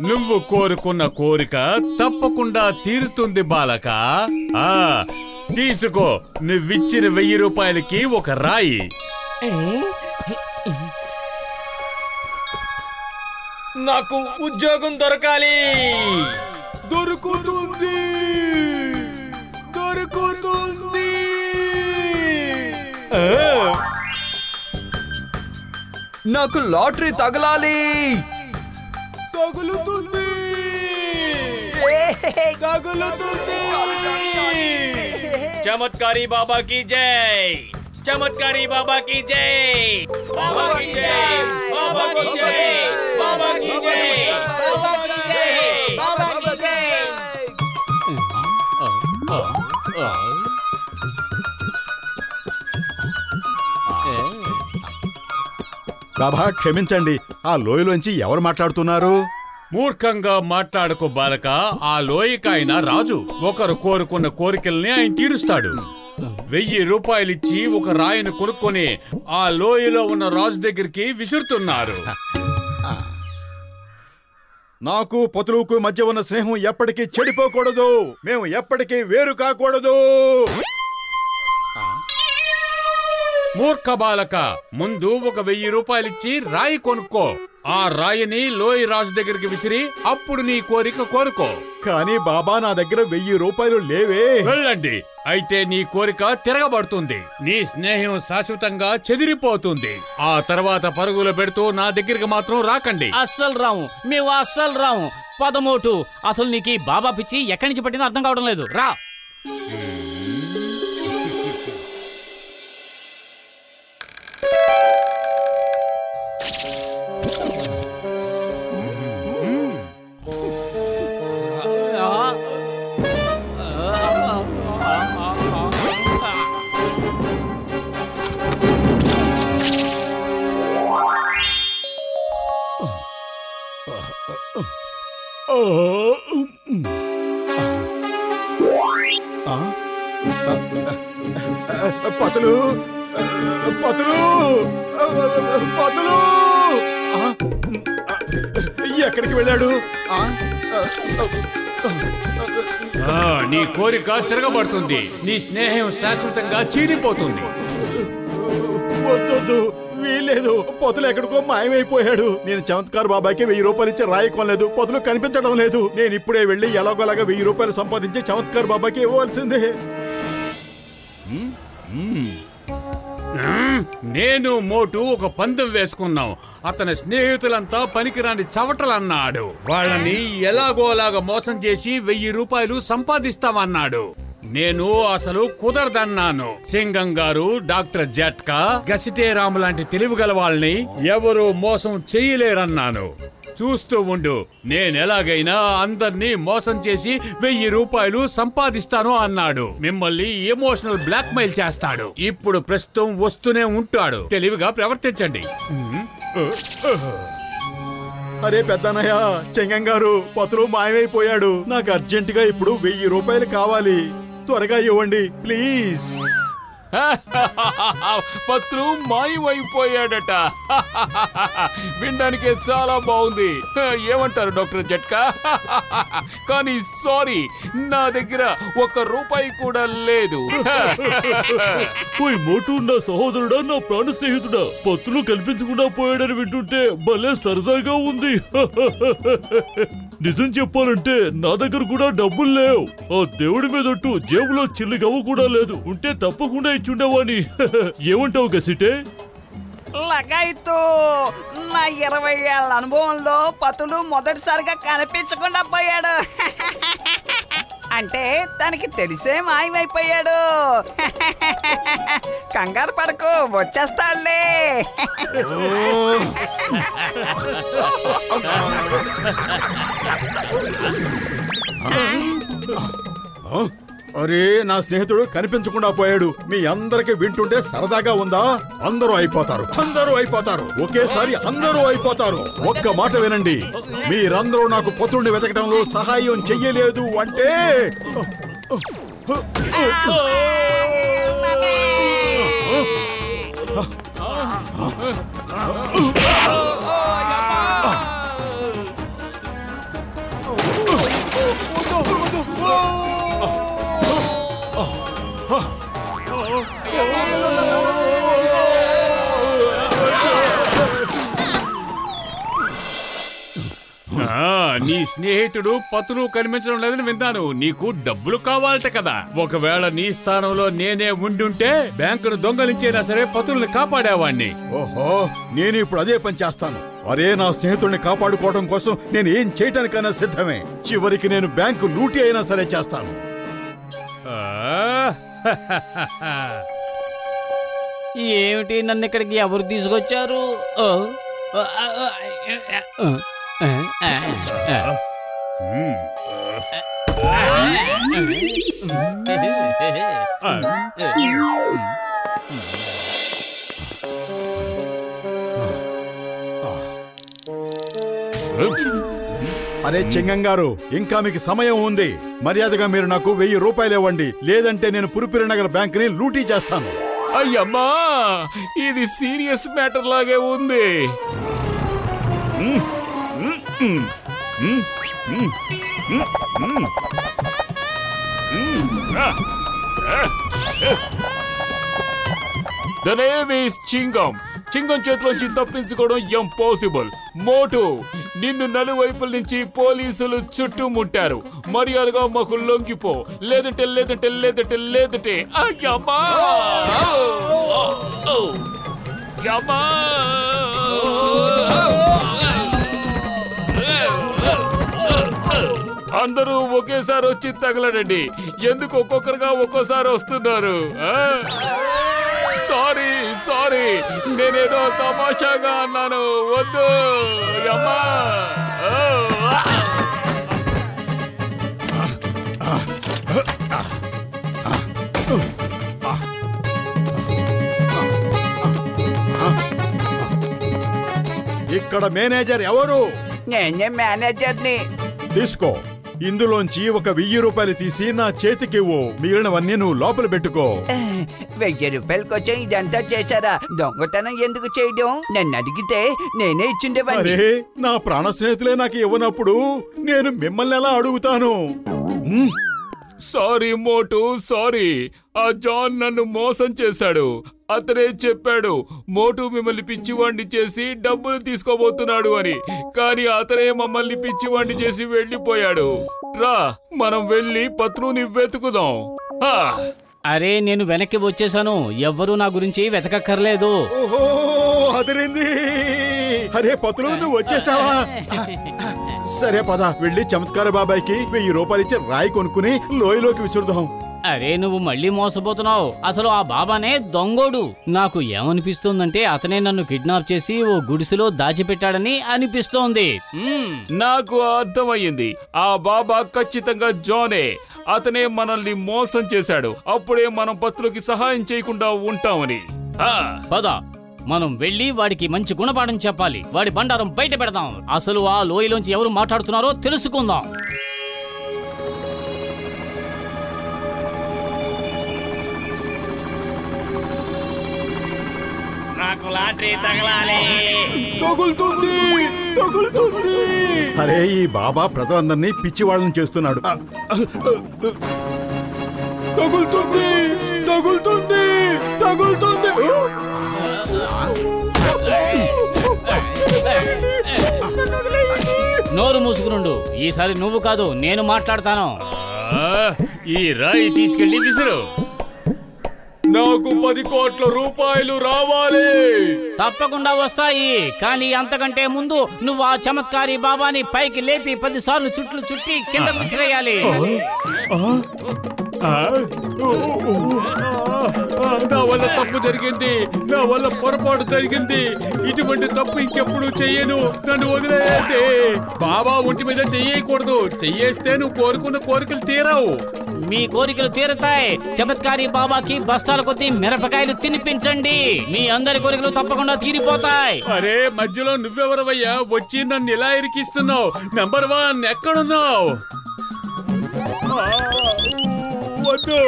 నువ్వు కోరుకున్న కోరిక తప్పకుండా తీరుతుంది బాలక. తీసుకో, నువ్విచ్చిన 1000 రూపాయలకి ఒక రాయి. నాకు ఉద్యోగం దొరకాలి. దొరుకుతుంది. నాకు లాటరీ తగలాలి. తగులుతుంది. చమత్కారి బాబా की जय. चमत्कारी बाबा की जय. बाबा की जय. बाबा की जय. बाबा की जय. बाबा की जय. बाबा की जय. బాబా క్షమించండి, ఆ లోయలోంచి ఎవరు మాట్లాడుతున్నారు? మూర్ఖంగా మాట్లాడుకో బాలక. ఆ లోయకాయన రాజు. ఒకరు కోరుకున్న కోరికల్ని ఆయన తీరుస్తాడు. 1000 రూపాయలిచ్చి ఒక రాయిని కొనుక్కొని ఆ లోయలో ఉన్న రాజు దగ్గరికి విసురుతున్నారు. నాకు పతులుకు మధ్య ఉన్న స్నేహం ఎప్పటికీ చెడిపోకూడదు. మేము ఎప్పటికీ వేరు కాకూడదు. మూర్ఖ బాలక, ముందు ఒక 1000 రూపాయలిచ్చి రాయి కొనుక్కో. ఆ రాయిని లోయ రాజు దగ్గరికి విసిరి అప్పుడు నీ కోరిక కోరుకో. కానీ బాబా, నా దగ్గర 1000 రూపాయలు లేవే. వెళ్ళండి, అయితే నీ కోరిక తిరగబడుతుంది. నీ స్నేహం శాశ్వతంగా చెదిరిపోతుంది. ఆ తర్వాత పరుగులు పెడుతూ నా దగ్గరికి మాత్రం రాకండి. అస్సలు రాము, మేము అస్సలు రాము. పదమోటు, అసలు నీకు బాబా పిచ్చి ఎక్కడి నుంచి పట్టిందో అర్థం కావడం లేదు. రా. పతులు పతులు పతులు ఎక్కడికి వెళ్ళాడు? నీ కోరిక తిరగబడుతుంది. నీ స్నేహం శాశ్వతంగా చీలిపోతుంది. వద్దు, వీల్లేదు. పొతులు ఎక్కడికో మాయమైపోయాడు. నేను చమత్కార్ బాబాకి 1000 రూపాయలు ఇచ్చి రాయి కొనలేదు. పొతులు కనిపించడం లేదు. నేను ఇప్పుడే వెళ్ళి ఎలాగోలాగా 1000 రూపాయలు సంపాదించి చమత్కార్ బాబాకి ఇవ్వాల్సిందే. నేను మోటు ఒక పందెం వేసుకున్నాం. అతని స్నేహితులంతా పనికిరాని చవటలన్నాడు. వాళ్ళని ఎలాగోలాగా మోసం చేసి 1000 రూపాయలు సంపాదిస్తామన్నాడు. నేను అసలు కుదరదన్నాను. సింగం గారు, డాక్టర్ జట్కా, గసిటేరాము లాంటి తెలివిగల వాళ్ళని ఎవరు మోసం చెయ్యలేరన్నాను. చూస్తూ ఉండు, నేనెలాగైనా అందర్నీ మోసం చేసి 1000 రూపాయలు సంపాదిస్తాను అన్నాడు. మిమ్మల్ని ఎమోషనల్ బ్లాక్ మెయిల్ చేస్తాడు. ఇప్పుడు ప్రస్తుతం వస్తూనే ఉంటాడు. తెలివిగా ప్రవర్తించండి. అరే పెద్దనయ్య, చెంగం గారు, పతులు మాయమైపోయాడు. నాకు అర్జెంటుగా ఇప్పుడు 1000 రూపాయలు కావాలి. త్వరగా ఇవ్వండి ప్లీజ్. పత్రు మాయమైపోయాడట. వినడానికి చాలా బాగుంది. ఏమంటారు డాక్టర్ జట్కా? కానీ సారీ, నా దగ్గర 1 రూపాయి కూడా లేదు. మోటు నా సహోదరుడా, నా ప్రాణ స్నేహితుడా, పత్రులు కనిపించకుండా పోయాడని వింటుంటే భలే సరదాగా ఉంది. నిజం చెప్పాలంటే నా దగ్గర కూడా డబ్బులు లేవు. ఆ దేవుడి మీదట్టు జేబులో చిల్లి గవ్వ కూడా లేదు. ఉంటే తప్పకుండా ఇచ్చుండేవాణ్ణి. ఏమంటావు గసిటే? లగాయితూ నా 20 ఏళ్ల అనుభవంలో పతులు మొదటిసారిగా కనిపించకుండా పోయాడు. అంటే తనకి తెలిసే మాయమైపోయాడు. కంగారు పడకు, వచ్చేస్తాడులే. అరే, నా స్నేహితుడు కనిపించకుండా పోయాడు. మీ అందరికి వింటుంటే సరదాగా ఉందా? అందరూ అయిపోతారు. ఒకేసారి అందరూ అయిపోతారు. ఒక్క మాట వినండి, మీరందరూ నాకు పతుడిని వెతకడంలో సహాయం చెయ్యలేదు అంటే నీ స్నేహితుడు పతులు కనిపించడం లేదని విన్నాను. నీకు డబ్బులు కావాలట కదా. ఒకవేళ నీ స్థానంలో నేనే ఉండుంటే బ్యాంకును దొంగలించైనా సరే పతుల్ని కాపాడేవాణ్ణి. ఓహో, నేను ఇప్పుడు అదే పని చేస్తాను. అరే, నా స్నేహితుడిని కాపాడుకోవడం కోసం నేను ఏం చేయటానికైనా సిద్ధమే. చివరికి నేను బ్యాంకు లూటీ అయినా సరే చేస్తాను. ఏమిటి, నన్ను ఇక్కడికి ఎవరు తీసుకొచ్చారు? అరే చింగం గారు, ఇంకా మీకు సమయం ఉంది. మర్యాదగా మీరు నాకు 1000 రూపాయలు ఇవ్వండి, లేదంటే నేను పురిపిరి నగర్ బ్యాంకుని లూటీ చేస్తాను. అయ్యమ్మా, ఇది సీరియస్ మ్యాటర్ లాగే ఉంది. The name is చింగం. చింగం చేతిలోంచి తప్పించుకోవడం ఇంపాసిబుల్. మోటు, నిన్ను నలువైపుల నుంచి పోలీసులు చుట్టుముట్టారు. మర్యాదగా మాకు లొంగిపో, లేదంటే లేదంటే లేదంటే లేదంటే. అయ్యమ్మా, యమ్మా. అందరూ ఒకేసారి వచ్చి తగలడండి. ఎందుకు ఒక్కొక్కరుగా ఒక్కోసారి వస్తున్నారు? సారీ సారీ, నేనేదో తమాషాగా అన్నాను. వద్దు అమ్మా. ఇక్కడ మేనేజర్ ఎవరు? నేనే మేనేజర్ని. తీసుకో, ఇందులోంచి ఒక 1000 రూపాయలు తీసి నా చేతికివ్వు. మిగిలినవన్నీ నువ్వు లోపల పెట్టుకో. 1000 రూపాయల కోసం ఇదంతా చేశారా? దొంగతనం ఎందుకు చేయడం? నన్ను అడిగితే నేనే ఇచ్చిండేవాడిని. అరే, నా ప్రాణ స్నేహితులే నాకు ఇవ్వనప్పుడు నేను మిమ్మల్ని ఎలా అడుగుతాను? సారీ మోటు, సారీ. ఆ జాన్ నన్ను మోసం చేశాడు. అతనే చెప్పాడు మోటు మిమ్మల్ని పిచ్చివాణ్ణి చేసి డబ్బులు తీసుకోబోతున్నాడు అని. కానీ అతనే మమ్మల్ని పిచ్చివాణ్ణి చేసి వెళ్ళిపోయాడు. రా, మనం వెళ్ళి పత్రుని వెతుకుదాం. అరే, నేను వెనక్కి వచ్చేసాను. ఎవ్వరూ నా గురించి వెతకక్కర్లేదు. ఓహో, అదిరింది. అరే పతులు, నువ్వు వచ్చేసావా? సరే పద, వెళ్ళి చమత్కార బాబాయ్కి 1000 రూపాయలు ఇచ్చి రాయి కొనుక్కుని లోయలోకి విసురుదాం. అరే, నువ్వు మళ్ళీ మోసపోతున్నావు. అసలు ఆ బాబానే దొంగోడు. నాకు ఏమనిపిస్తోందంటే అతనే నన్ను కిడ్నాప్ చేసి ఓ గుడిసెలో దాచిపెట్టాడని అనిపిస్తోంది. నాకు అర్థమయ్యింది. ఆ బాబా ఖచ్చితంగా జానే. అతనే మనల్ని మోసం చేశాడు. అప్పుడే మనం పత్రులకి సహాయం చేయకుండా ఉంటామని. పద, మనం వెళ్ళి వాడికి మంచి గుణపాఠం చెప్పాలి. వాడి బండారం బయట పెడదాం. అసలు ఆ లోయలోంచి ఎవరు మాట్లాడుతున్నారో తెలుసుకుందాం. నాకు లాటరీ తగలాలి. తగులుతుంది, తగులుతుంది. అరే, ఈ బాబా ప్రజలందరినీ పిచ్చి వాళ్ళని చేస్తున్నాడు. తగులుతుంది, తగులుతుంది, తగులుతుంది. నోరు మూసుకునుండు. ఈసారి నువ్వు కాదు, నేను మాట్లాడతాను. ఈ రాయి తీసుకెళ్లి విసురు. నాకు 10 కోట్ల రూపాయలు రావాలి. తప్పకుండా వస్తాయి. కానీ అంతకంటే ముందు నువ్వు ఆ చమత్కారి బాబాని పైకి లేపి 10 సార్లు చుట్లు చుట్టి కింద విసిరేయాలి. నా వల్ల తప్పు జరిగింది. నా వల్ల పొరపాటు జరిగింది. ఇటువంటి తప్పు ఇంకెప్పుడు చెయ్యను. నన్ను వదిలేయండి. బాబా ఒంటి మీద చెయ్యకూడదు. చెయ్యేస్తే నువ్వు కోరుకున్న కోరికలు తీరావు. మీ కోరికలు తీరుతాయి. చమత్కారి బాబాకి బస్తాల కొద్ది మిరపకాయలు తినిపించండి. మీ అందరి కోరికలు తప్పకుండా తీరిపోతాయి. అరే, మధ్యలో నువ్వెవరవయ్యా వచ్చి నన్ను ఇలా ఇరికిస్తున్నావు? నంబర్ 1 ఎక్కడున్నావు? వద్దు.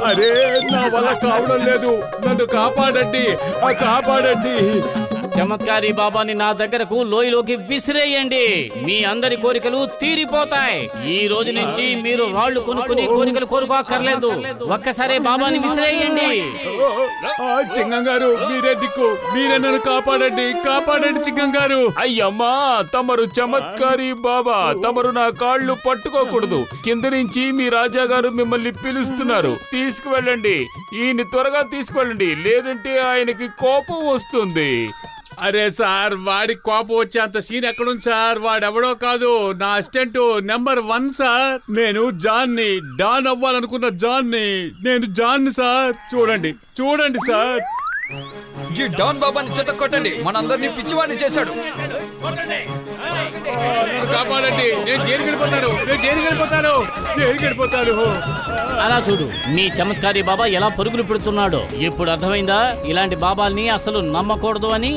అరే, నా వల్ల కావడం లేదు. నన్ను కాపాడండి, కాపాడండి. చమత్కారి బాబాని నా దగ్గరకు లోయలోకి విసిరేయండి. మీ అందరి కోరికలు తీరిపోతాయి. ఈ రోజు నుంచి మీరు రాళ్లు కొనుక్కుని కోరికలు కోరుకోక్కర్లేదు. ఒక్కసారి బాబాని విసిరేయండి. చింగం గారు, మీరే దిక్కు, మీరే నన్ను కాపాడండి, కాపాడండి చింగం గారు. అయ్యమ్మా, తమరు చమత్కారి బాబా, తమరు నా కాళ్ళు పట్టుకోకూడదు. కింద నుంచి మీ రాజా గారు మిమ్మల్ని పిలుస్తున్నారు. తీసుకువెళ్ళండి, ఈయన్ని త్వరగా తీసుకువెళ్ళండి, లేదంటే ఆయనకి కోపం వస్తుంది. అరే సార్, వాడి కోపం వచ్చేంత సీన్ ఎక్కడుంది సార్? వాడెవడో కాదు, నా అసిస్టెంట్ నెంబర్ 1 సార్. నేను జాన్ని, డాన్ అవ్వాలనుకున్న జాన్ని. నేను జాన్ని సార్. చూడండి చూడండి సార్. ఈ డాన్ బాబాని చెట్టకొట్టండి, మనందరినీ పిచ్చివాడిని చేశాడు. నన్ను కాపాడండి, నేను జైలుకి వెళ్ళిపోతాను, నేను జైలుకి వెళ్ళిపోతాను, జైలుకి వెళ్ళిపోతాను. అలా చూడు, మీ చమత్కారి బాబా ఎలా పరుగులు పెడుతున్నాడో. ఇప్పుడు అర్థమైందా ఇలాంటి బాబాల్ని అసలు నమ్మకూడదు అని?